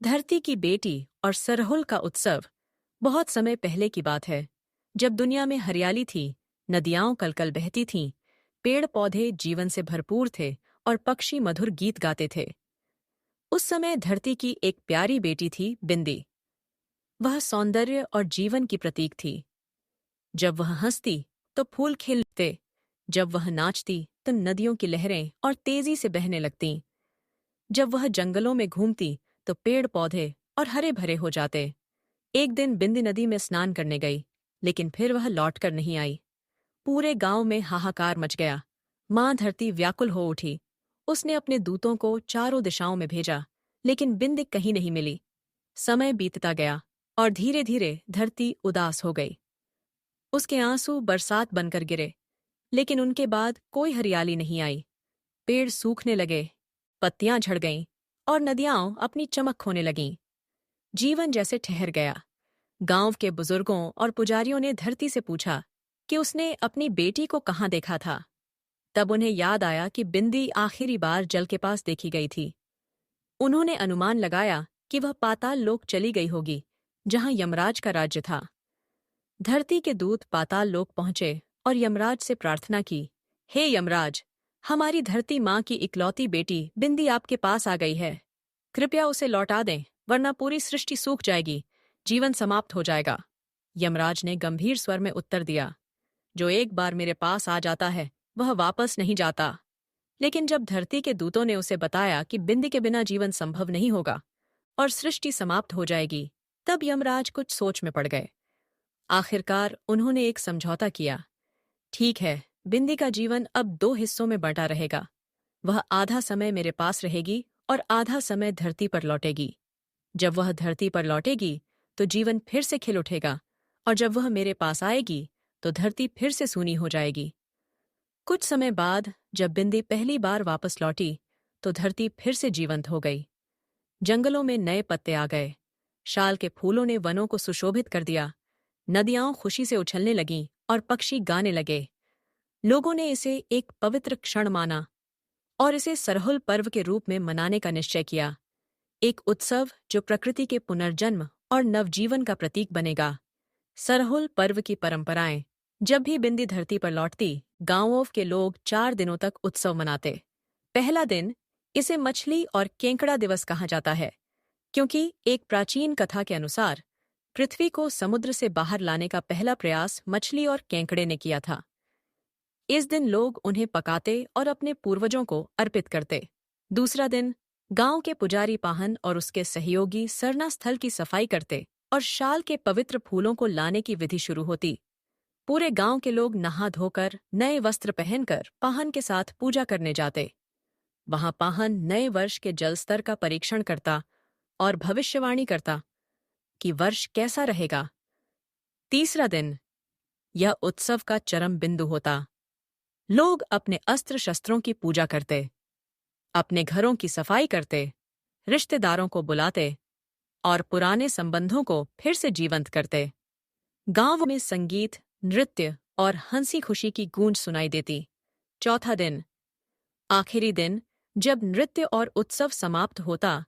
धरती की बेटी और सरहुल का उत्सव बहुत समय पहले की बात है, जब दुनिया में हरियाली थी, नदियां कलकल बहती थीं, पेड़ पौधे जीवन से भरपूर थे और पक्षी मधुर गीत गाते थे। उस समय धरती की एक प्यारी बेटी थी, बिंदी। वह सौंदर्य और जीवन की प्रतीक थी। जब वह हंसती तो फूल खिलते, जब वह नाचती तो नदियों की लहरें और तेजी से बहने लगतीं। जब वह जंगलों में घूमती तो पेड़ पौधे और हरे भरे हो जाते। एक दिन बिंदी नदी में स्नान करने गई, लेकिन फिर वह लौटकर नहीं आई। पूरे गांव में हाहाकार मच गया। मां धरती व्याकुल हो उठी। उसने अपने दूतों को चारों दिशाओं में भेजा, लेकिन बिंदी कहीं नहीं मिली। समय बीतता गया और धीरे धीरे धरती उदास हो गई। उसके आंसू बरसात बनकर गिरे, लेकिन उनके बाद कोई हरियाली नहीं आई। पेड़ सूखने लगे, पत्तियां झड़ गईं और नदियां अपनी चमक खोने लगीं। जीवन जैसे ठहर गया। गांव के बुजुर्गों और पुजारियों ने धरती से पूछा कि उसने अपनी बेटी को कहाँ देखा था। तब उन्हें याद आया कि बिंदी आखिरी बार जल के पास देखी गई थी। उन्होंने अनुमान लगाया कि वह पाताल लोक चली गई होगी, जहां यमराज का राज्य था। धरती के दूत पाताल लोक पहुंचे और यमराज से प्रार्थना की, हे यमराज, हमारी धरती माँ की इकलौती बेटी बिंदी आपके पास आ गई है। कृपया उसे लौटा दें, वरना पूरी सृष्टि सूख जाएगी, जीवन समाप्त हो जाएगा। यमराज ने गंभीर स्वर में उत्तर दिया, जो एक बार मेरे पास आ जाता है वह वापस नहीं जाता। लेकिन जब धरती के दूतों ने उसे बताया कि बिंदी के बिना जीवन संभव नहीं होगा और सृष्टि समाप्त हो जाएगी, तब यमराज कुछ सोच में पड़ गए। आखिरकार उन्होंने एक समझौता किया। ठीक है, बिंदी का जीवन अब 2 हिस्सों में बंटा रहेगा। वह आधा समय मेरे पास रहेगी और आधा समय धरती पर लौटेगी। जब वह धरती पर लौटेगी तो जीवन फिर से खिल उठेगा, और जब वह मेरे पास आएगी तो धरती फिर से सूनी हो जाएगी। कुछ समय बाद जब बिंदी पहली बार वापस लौटी तो धरती फिर से जीवंत हो गई। जंगलों में नए पत्ते आ गए। शाल के फूलों ने वनों को सुशोभित कर दिया। नदियां खुशी से उछलने लगीं और पक्षी गाने लगे। लोगों ने इसे एक पवित्र क्षण माना और इसे सरहुल पर्व के रूप में मनाने का निश्चय किया। एक उत्सव जो प्रकृति के पुनर्जन्म और नवजीवन का प्रतीक बनेगा। सरहुल पर्व की परंपराएं। जब भी बिंदी धरती पर लौटती, गांवों के लोग 4 दिनों तक उत्सव मनाते। पहला दिन, इसे मछली और केंकड़ा दिवस कहा जाता है, क्योंकि एक प्राचीन कथा के अनुसार पृथ्वी को समुद्र से बाहर लाने का पहला प्रयास मछली और केंकड़े ने किया था। इस दिन लोग उन्हें पकाते और अपने पूर्वजों को अर्पित करते। दूसरा दिन, गांव के पुजारी पाहन और उसके सहयोगी सरना स्थल की सफाई करते और शाल के पवित्र फूलों को लाने की विधि शुरू होती। पूरे गांव के लोग नहा धोकर नए वस्त्र पहनकर पाहन के साथ पूजा करने जाते। वहां पाहन नए वर्ष के जल स्तर का परीक्षण करता और भविष्यवाणी करता कि वर्ष कैसा रहेगा। तीसरा दिन, यह उत्सव का चरम बिंदु होता। लोग अपने अस्त्र शस्त्रों की पूजा करते, अपने घरों की सफाई करते, रिश्तेदारों को बुलाते और पुराने संबंधों को फिर से जीवंत करते। गांव में संगीत, नृत्य और हंसी खुशी की गूंज सुनाई देती। चौथा दिन, आखिरी दिन, जब नृत्य और उत्सव समाप्त होता,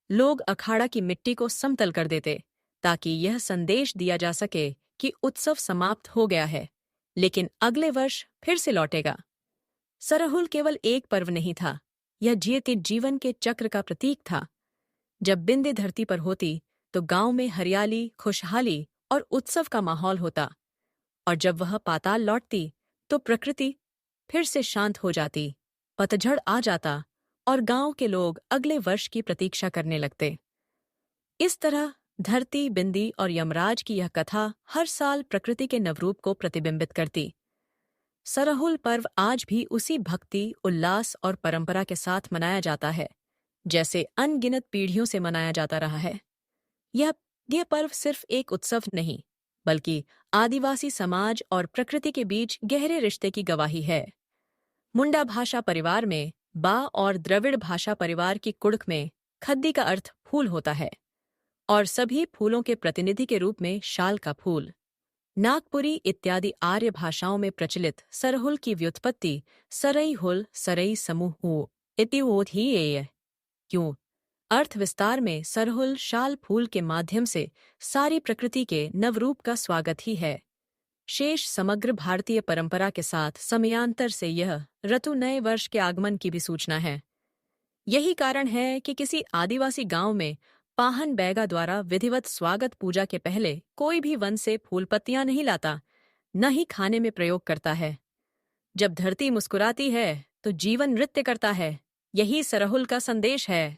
लोग अखाड़ा की मिट्टी को समतल कर देते, ताकि यह संदेश दिया जा सके कि उत्सव समाप्त हो गया है, लेकिन अगले वर्ष फिर से लौटेगा। सरहुल केवल एक पर्व नहीं था, यह जीते जीवन के चक्र का प्रतीक था। जब बिंदी धरती पर होती तो गांव में हरियाली, खुशहाली और उत्सव का माहौल होता, और जब वह पाताल लौटती तो प्रकृति फिर से शांत हो जाती, पतझड़ आ जाता और गांव के लोग अगले वर्ष की प्रतीक्षा करने लगते। इस तरह धरती, बिंदी और यमराज की यह कथा हर साल प्रकृति के नवरूप को प्रतिबिंबित करती। सरहुल पर्व आज भी उसी भक्ति, उल्लास और परंपरा के साथ मनाया जाता है, जैसे अनगिनत पीढ़ियों से मनाया जाता रहा है। यह यह पर्व सिर्फ एक उत्सव नहीं, बल्कि आदिवासी समाज और प्रकृति के बीच गहरे रिश्ते की गवाही है। मुंडा भाषा परिवार में बा और द्रविड़ भाषा परिवार की कुड़क में खद्दी का अर्थ फूल होता है, और सभी फूलों के प्रतिनिधि के रूप में शाल का फूल। नागपुरी इत्यादि आर्य भाषाओं में प्रचलित सरहुल की व्युत्पत्ति सरई हुल सरई समूह इति ओत ही क्यों अर्थ विस्तार में सरहुल शाल फूल के माध्यम से सारी प्रकृति के नवरूप का स्वागत ही है। शेष समग्र भारतीय परंपरा के साथ समयांतर से यह ऋतु नए वर्ष के आगमन की भी सूचना है। यही कारण है कि किसी आदिवासी गांव में पाहन बैगा द्वारा विधिवत स्वागत पूजा के पहले कोई भी वन से फूल पत्तियां नहीं लाता, न ही खाने में प्रयोग करता है। जब धरती मुस्कुराती है तो जीवन नृत्य करता है। यही सरहुल का संदेश है।